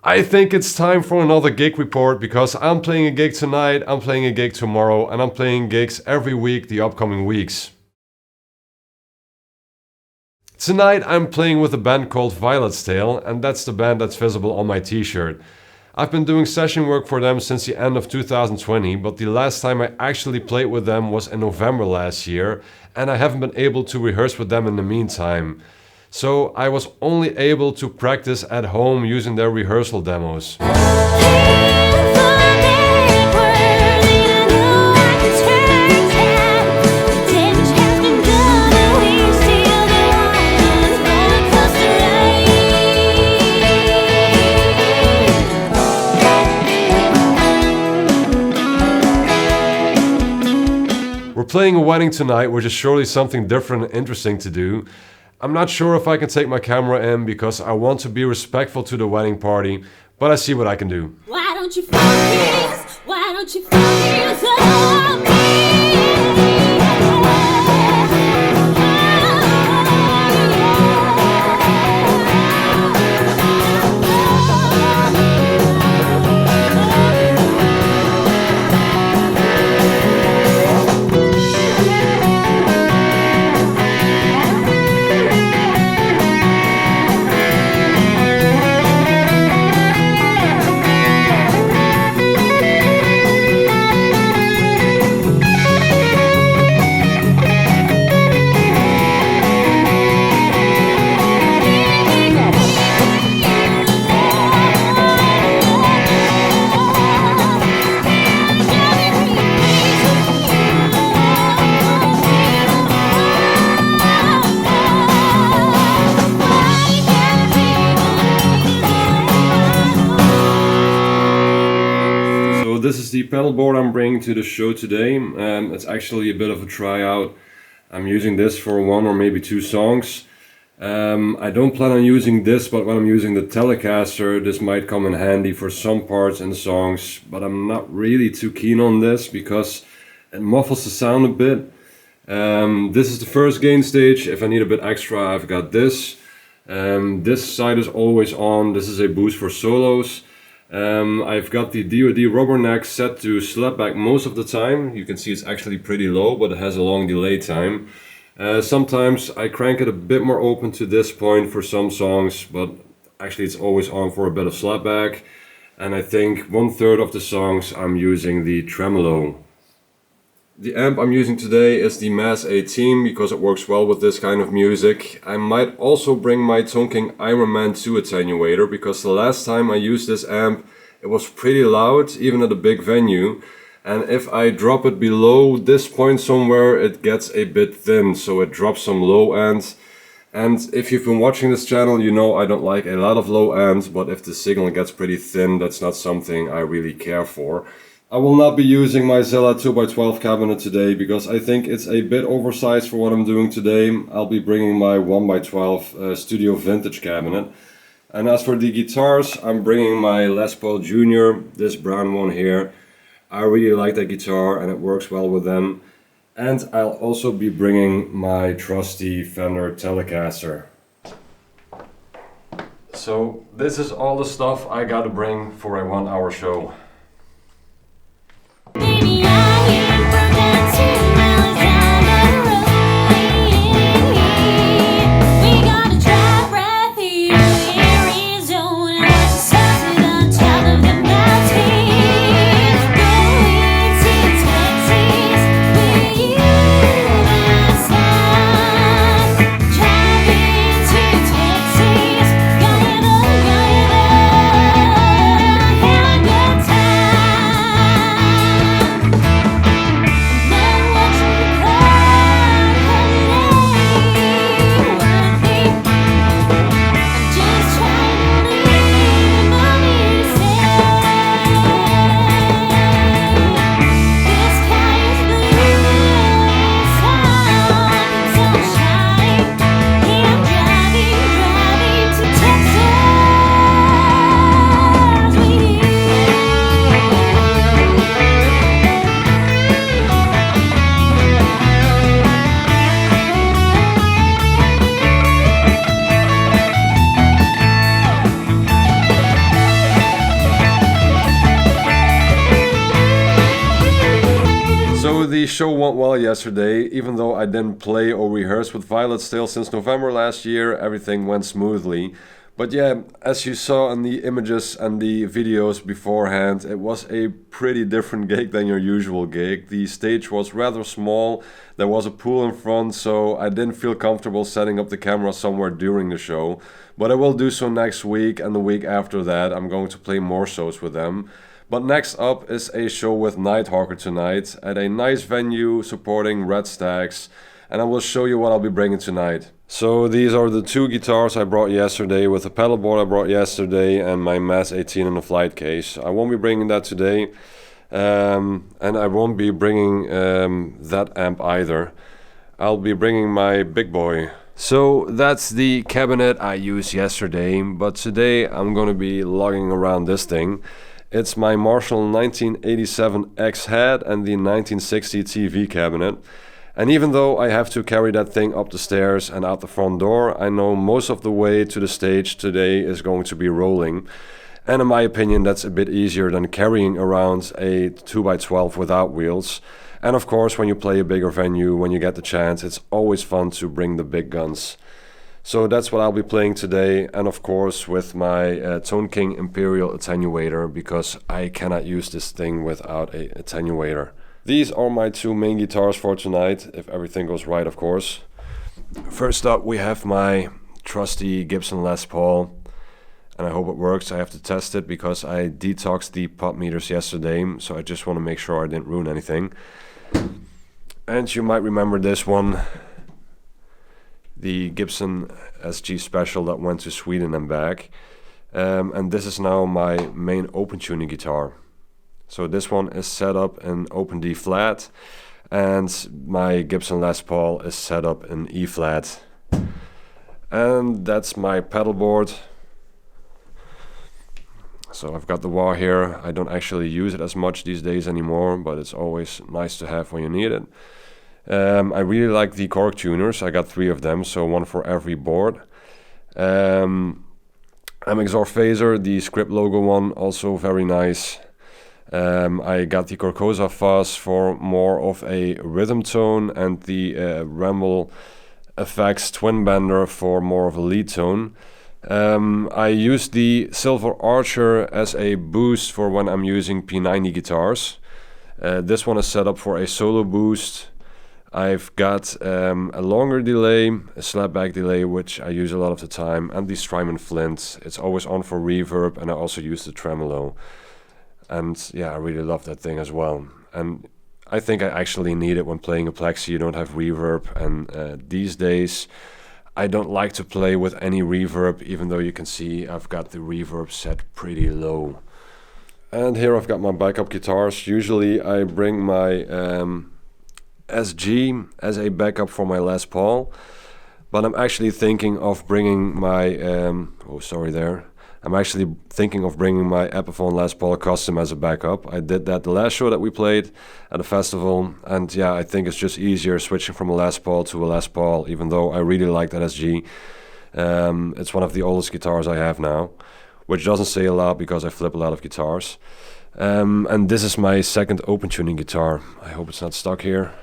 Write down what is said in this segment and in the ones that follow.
I think it's time for another gig report because I'm playing a gig tonight, I'm playing a gig tomorrow, and I'm playing gigs every week the upcoming weeks. Tonight I'm playing with a band called Violet's Tale, and that's the band that's visible on my t-shirt. I've been doing session work for them since the end of 2020, but the last time I actually played with them was in November last year, and I haven't been able to rehearse with them in the meantime. So I was only able to practice at home using their rehearsal demos. We're playing a wedding tonight, which is surely something different and interesting to do. I'm not sure if I can take my camera in because I want to be respectful to the wedding party, but I see what I can do. Why don't you focus? Why don't you focus on me? This is the pedal board I'm bringing to the show today. It's actually a bit of a tryout. I'm using this for one or maybe two songs. I don't plan on using this, but when I'm using the Telecaster, this might come in handy for some parts and songs, but I'm not really too keen on this because it muffles the sound a bit. This is the first gain stage. If I need a bit extra, I've got this. This side is always on. This is a boost for solos. I've got the DoD rubberneck set to slapback most of the time. You can see it's actually pretty low, but it has a long delay time. Sometimes I crank it a bit more open to this point for some songs, but actually it's always on for a bit of slapback. And I think 1/3 of the songs I'm using the tremolo. The amp I'm using today is the Mass 18 because it works well with this kind of music. I might also bring my Tonking Iron Man 2 attenuator because the last time I used this amp it was pretty loud, even at a big venue. And if I drop it below this point somewhere, it gets a bit thin, so it drops some low end. And if you've been watching this channel, you know I don't like a lot of low ends, but if the signal gets pretty thin, that's not something I really care for. I will not be using my Zilla 2x12 cabinet today because I think it's a bit oversized for what I'm doing today. I'll be bringing my 1x12 Studio Vintage cabinet. And as for the guitars, I'm bringing my Les Paul Jr., this brown one here. I really like that guitar and it works well with them. And I'll also be bringing my trusty Fender Telecaster. So this is all the stuff I gotta bring for a 1-hour show. Baby, I ain't broken 2 miles down the road. We gotta drive right through Arizona, just sit on top of the mountains. Going to Texas with you by my side. Driving to Texas, got it all, got it all. Have a good time. the show went well yesterday. Even though I didn't play or rehearse with Violet's Tale since November last year, everything went smoothly. But yeah, as you saw in the images and the videos beforehand, it was a pretty different gig than your usual gig. The stage was rather small, there was a pool in front, so I didn't feel comfortable setting up the camera somewhere during the show. But I will do so next week, and the week after that I'm going to play more shows with them. But next up is a show with Nighthawker tonight at a nice venue supporting Red Stacks, and I will show you what I'll be bringing tonight. So these are the two guitars I brought yesterday, with the pedal board I brought yesterday and my Mass 18 in the flight case. I won't be bringing that today, and I won't be bringing that amp either. I'll be bringing my big boy. So that's the cabinet I used yesterday, but today I'm gonna be lugging around this thing. It's my Marshall 1987 X head and the 1960 TV cabinet. And even though I have to carry that thing up the stairs and out the front door, I know most of the way to the stage today is going to be rolling. And in my opinion, that's a bit easier than carrying around a 2x12 without wheels. And of course, when you play a bigger venue, when you get the chance, it's always fun to bring the big guns. So that's what I'll be playing today, and of course with my Tone King Imperial attenuator, because I cannot use this thing without a attenuator. These are my two main guitars for tonight, if everything goes right, of course. First up we have my trusty Gibson Les Paul, and I hope it works. I have to test it because I detoxed the pot meters yesterday, so I just want to make sure I didn't ruin anything. And you might remember this one, the Gibson SG Special that went to Sweden and back. And this is now my main open tuning guitar. So this one is set up in open D flat, and my Gibson Les Paul is set up in E flat. And that's my pedal board. So I've got the wah here. I don't actually use it as much these days anymore, but it's always nice to have when you need it. I really like the cork tuners. I got 3 of them, so one for every board. MXR phaser, the script logo one, also very nice. I got the Corcosa fuzz for more of a rhythm tone, and the Ramble Effects Twin Bender for more of a lead tone. I use the Silver Archer as a boost for when I'm using P90 guitars. This one is set up for a solo boost. I've got a longer delay, a slapback delay, which I use a lot of the time, and the Strymon Flint. It's always on for reverb, and I also use the tremolo. And yeah, I really love that thing as well. And I think I actually need it when playing a plexi. You don't have reverb, and these days I don't like to play with any reverb, even though you can see I've got the reverb set pretty low. And here I've got my backup guitars. Usually I bring my SG as a backup for my Les Paul, but I'm actually thinking of bringing my I'm actually thinking of bringing my Epiphone Les Paul Custom as a backup. I did that the last show that we played at a festival, and yeah, I think it's just easier switching from a Les Paul to a Les Paul, even though I really like that SG. It's one of the oldest guitars I have now, which doesn't say a lot because I flip a lot of guitars. And this is my second open tuning guitar. I hope it's not stuck here.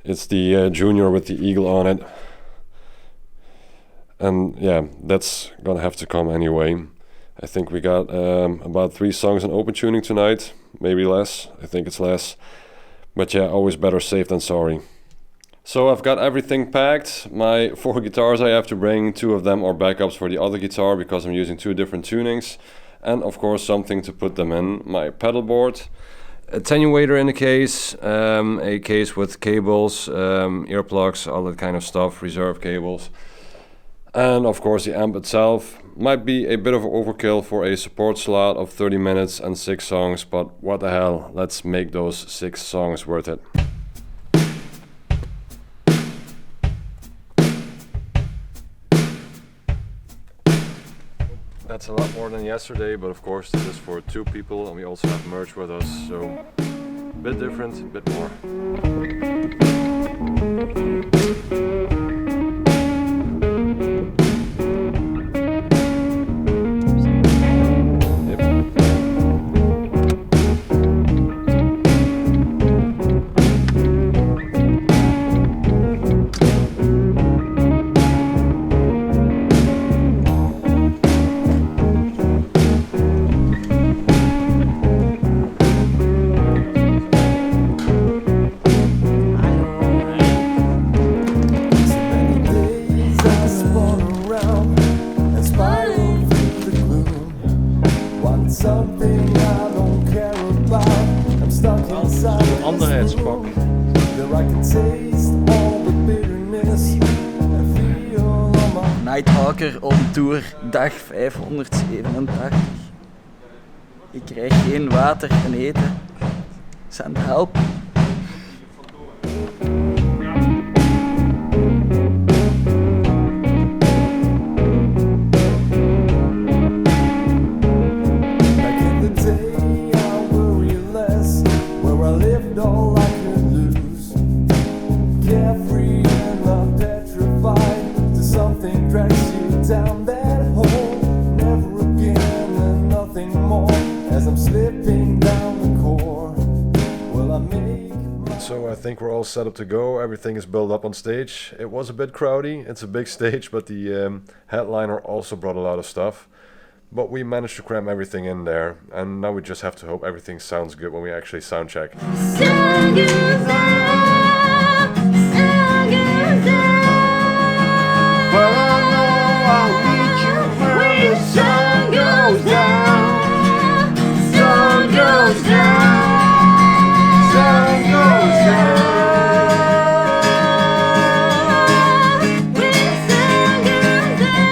It's the Junior with the eagle on it. And yeah, that's gonna have to come anyway. I think we got about 3 songs in open tuning tonight, maybe less. I think it's less. But yeah, always better safe than sorry. So I've got everything packed. My 4 guitars I have to bring, 2 of them are backups for the other guitar because I'm using 2 different tunings. And of course something to put them in. My pedal board, attenuator in the case, a case with cables, earplugs, all that kind of stuff, reserve cables. And of course the amp itself might be a bit of overkill for a support slot of 30 minutes and 6 songs, but what the hell, let's make those 6 songs worth it. That's a lot more than yesterday, but of course this is for 2 people and we also have merch with us, so a bit different, a bit more. It's something I don't care about. I'm stuck inside this Anderheidspak. where I can taste all the bitterness and feel all my Nighthawker on tour, dag 587. Ik krijg geen water en eten. Send help. Back in the day, I worry less. Where I lived, all I could lose. Carefree and not petrified. To something drags you down that hole. Never again and nothing more. As I'm slipping down the core. Well, I make my So I think we're all set up to go. Everything is built up on stage. It was a bit crowdy. It's a big stage, but the headliner also brought a lot of stuff. But we managed to cram everything in there, and now we just have to hope everything sounds good when we actually sound check. Sun goes down, sun goes down. But I know I'll meet you when the sun goes down. Sun goes down, Sun goes down. when the sun goes down.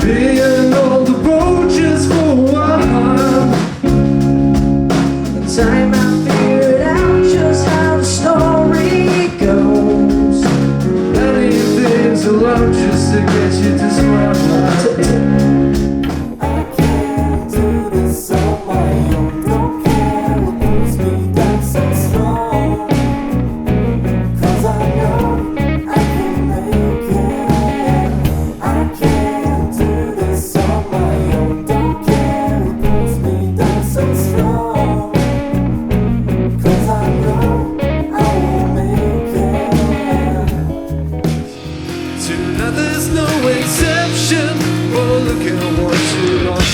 being on the road just for a while. Time I figured out just how the story goes. Many things alone just to get you to smile. I can't do this on my own. Don't care what pulls me down so strong. 'Cause I know I can make it. I can't do this on my own. Don't care what pulls me down so strong. 'Cause I know I will make it. Tonight there's no exception. Oh, look at what you lost.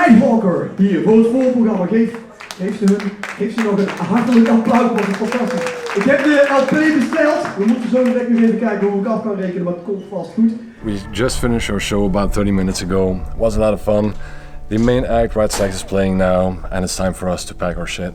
Nighthawker hier voor het voorprogramma. Geef ze nog een hartelijk applaus, want het is fantastisch. Ik heb de LP besteld. We moeten zo direct nog even kijken hoe ik af kan rekenen, maar het komt vast goed. We just finished our show about 30 minutes ago. It was a lot of fun. The main act, Right Sax, is playing now, and it's time for us to pack our shit.